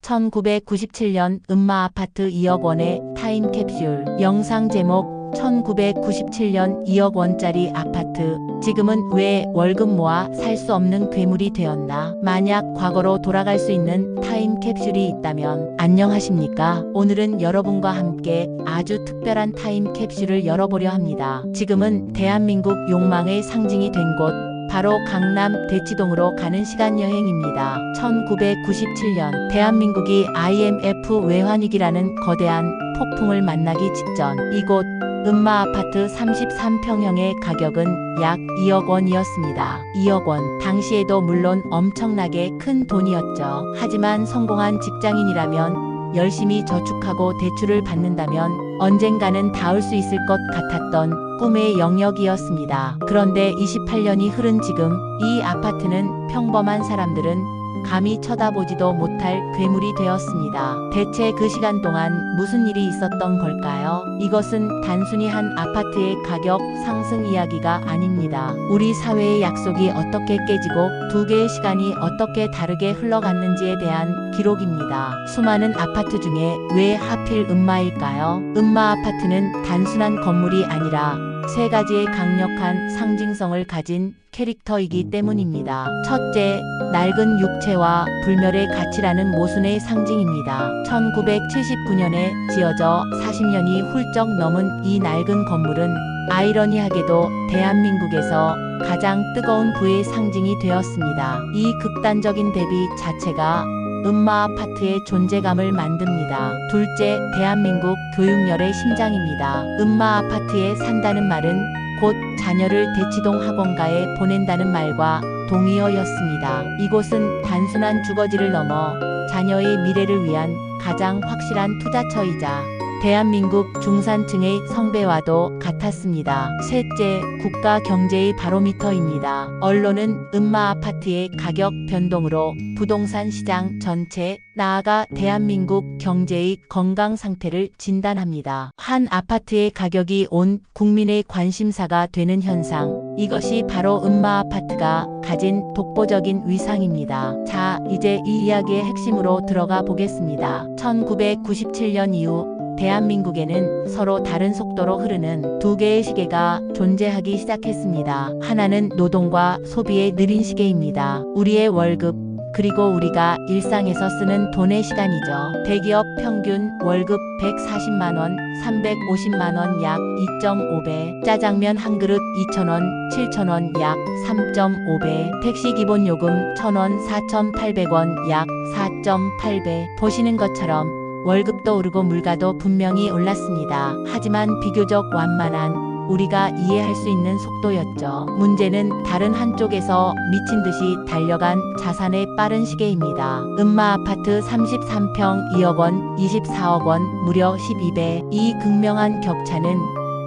1997년 음마아파트 2억 원의 타임캡슐. 영상 제목 1997년 2억 원짜리 아파트. 지금은 왜 월급 모아 살 수 없는 괴물이 되었나? 만약 과거로 돌아갈 수 있는 타임캡슐이 있다면 안녕하십니까? 오늘은 여러분과 함께 아주 특별한 타임캡슐을 열어보려 합니다. 지금은 대한민국 욕망의 상징이 된 곳, 바로 강남 대치동으로 가는 시간여행입니다. 1997년 대한민국이 IMF 외환위기라는 거대한 폭풍을 만나기 직전, 이곳 음마아파트 33평형의 가격은 약 2억 원이었습니다. 2억 원. 당시에도 물론 엄청나게 큰 돈이었죠. 하지만 성공한 직장인이라면, 열심히 저축하고 대출을 받는다면 언젠가는 닿을 수 있을 것 같았던 꿈의 영역이었습니다. 그런데 28년이 흐른 지금 이 아파트는 평범한 사람들은 감히 쳐다보지도 못할 괴물이 되었습니다. 대체 그 시간 동안 무슨 일이 있었던 걸까요? 이것은 단순히 한 아파트의 가격 상승 이야기가 아닙니다. 우리 사회의 약속이 어떻게 깨지고 두 개의 시간이 어떻게 다르게 흘러갔는지에 대한 기록입니다. 수많은 아파트 중에 왜 하필 음마일까요? 음마 아파트는 단순한 건물이 아니라 세 가지의 강력한 상징성을 가진 캐릭터이기 때문입니다. 첫째, 낡은 육체와 불멸의 가치라는 모순의 상징입니다. 1979년에 지어져 40년이 훌쩍 넘은 이 낡은 건물은 아이러니하게도 대한민국에서 가장 뜨거운 부의 상징이 되었습니다. 이 극단적인 대비 자체가 음마아파트의 존재감을 만듭니다. 둘째, 대한민국 교육열의 심장입니다. 음마아파트에 산다는 말은 곧 자녀를 대치동 학원가에 보낸다는 말과 동의어였습니다. 이곳은 단순한 주거지를 넘어 자녀의 미래를 위한 가장 확실한 투자처이자 대한민국 중산층의 성배와도 같았습니다. 셋째, 국가 경제의 바로미터입니다. 언론은 음마아파트의 가격 변동으로 부동산 시장 전체, 나아가 대한민국 경제의 건강 상태를 진단합니다. 한 아파트의 가격이 온 국민의 관심사가 되는 현상. 이것이 바로 음마아파트가 가진 독보적인 위상입니다. 자, 이제 이 이야기의 핵심으로 들어가 보겠습니다. 1997년 이후 대한민국에는 서로 다른 속도로 흐르는 두 개의 시계가 존재하기 시작했습니다. 하나는 노동과 소비의 느린 시계입니다. 우리의 월급, 그리고 우리가 일상에서 쓰는 돈의 시간이죠. 대기업 평균 월급 140만원, 350만원 약 2.5배, 짜장면 한 그릇 2,000원, 7,000원 약 3.5배, 택시 기본요금 1,000원, 4,800원 약 4.8배. 보시는 것처럼 월급도 오르고 물가도 분명히 올랐습니다. 하지만 비교적 완만한, 우리가 이해할 수 있는 속도였죠. 문제는 다른 한쪽에서 미친 듯이 달려간 자산의 빠른 시계입니다. 음마아파트 33평 2억 원, 24억 원, 무려 12배. 이 극명한 격차는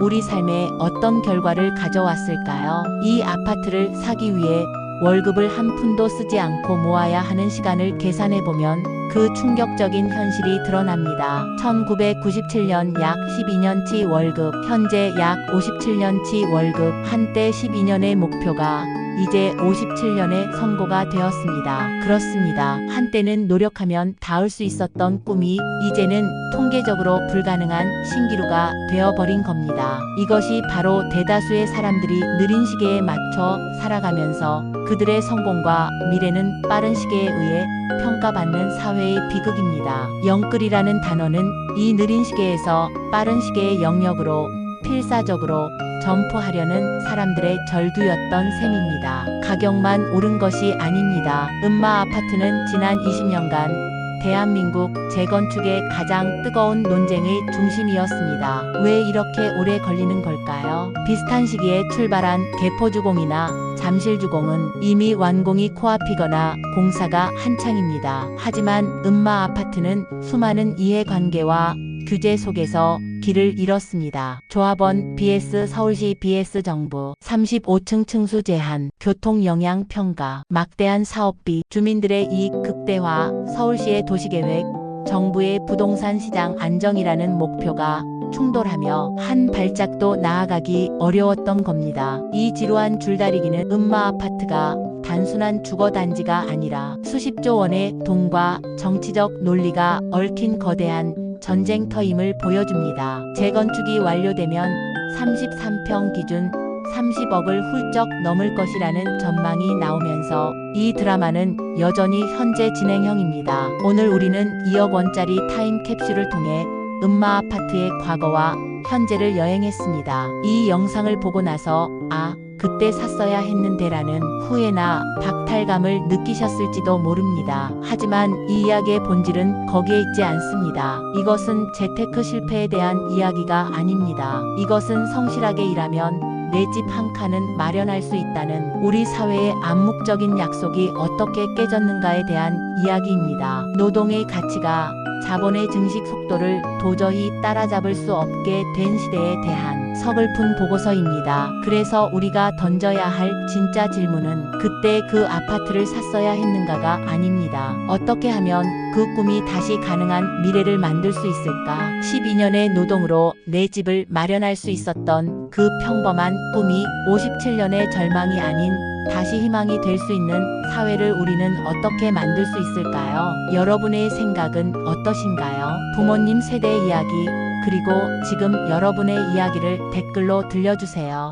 우리 삶에 어떤 결과를 가져왔을까요? 이 아파트를 사기 위해 월급을 한 푼도 쓰지 않고 모아야 하는 시간을 계산해보면 그 충격적인 현실이 드러납니다. 1997년 약 12년치 월급, 현재 약 57년치 월급, 한때 12년의 목표가 이제 57년의 선고가 되었습니다. 그렇습니다. 한때는 노력하면 닿을 수 있었던 꿈이 이제는 통계적으로 불가능한 신기루가 되어버린 겁니다. 이것이 바로 대다수의 사람들이 느린 시계에 맞춰 살아가면서 그들의 성공과 미래는 빠른 시계에 의해 평가받는 사회의 비극입니다. 영끌이라는 단어는 이 느린 시계에서 빠른 시계의 영역으로 필사적으로 점프하려는 사람들의 절규였던 셈입니다. 가격만 오른 것이 아닙니다. 음마아파트는 지난 20년간 대한민국 재건축의 가장 뜨거운 논쟁의 중심이었습니다. 왜 이렇게 오래 걸리는 걸까요? 비슷한 시기에 출발한 개포주공이나 잠실주공은 이미 완공이 코앞이거나 공사가 한창입니다. 하지만 음마아파트는 수많은 이해관계와 규제 속에서 길을 잃었습니다. 조합원 vs 서울시 vs 정부, 35층 층수 제한, 교통 영향 평가, 막대한 사업비, 주민들의 이익 극대화, 서울시의 도시계획, 정부의 부동산 시장 안정이라는 목표가 충돌하며 한 발짝도 나아가기 어려웠던 겁니다. 이 지루한 줄다리기는 음마아파트가 단순한 주거단지가 아니라 수십조 원의 돈과 정치적 논리가 얽힌 거대한 전쟁터임을 보여줍니다. 재건축이 완료되면 33평 기준 30억을 훌쩍 넘을 것이라는 전망이 나오면서 이 드라마는 여전히 현재 진행형입니다. 오늘 우리는 2억 원짜리 타임캡슐을 통해 음마 아파트의 과거와 현재를 여행했습니다. 이 영상을 보고 나서 그때 샀어야 했는데라는 후회나 박탈감을 느끼셨을지도 모릅니다. 하지만 이 이야기의 본질은 거기에 있지 않습니다. 이것은 재테크 실패에 대한 이야기가 아닙니다. 이것은 성실하게 일하면 내 집 한 칸은 마련할 수 있다는 우리 사회의 암묵적인 약속이 어떻게 깨졌는가에 대한 이야기입니다. 노동의 가치가 자본의 증식 속도를 도저히 따라잡을 수 없게 된 시대에 대한 서글픈 보고서입니다. 그래서 우리가 던져야 할 진짜 질문은 그때 그 아파트를 샀어야 했는가가 아닙니다. 어떻게 하면 그 꿈이 다시 가능한 미래를 만들 수 있을까? 12년의 노동으로 내 집을 마련할 수 있었던 그 평범한 꿈이 57년의 절망이 아닌 다시 희망이 될 수 있는 사회를 우리는 어떻게 만들 수 있을까요? 여러분의 생각은 어떠신가요? 부모님 세대의 이야기, 그리고 지금 여러분의 이야기를 댓글로 들려주세요.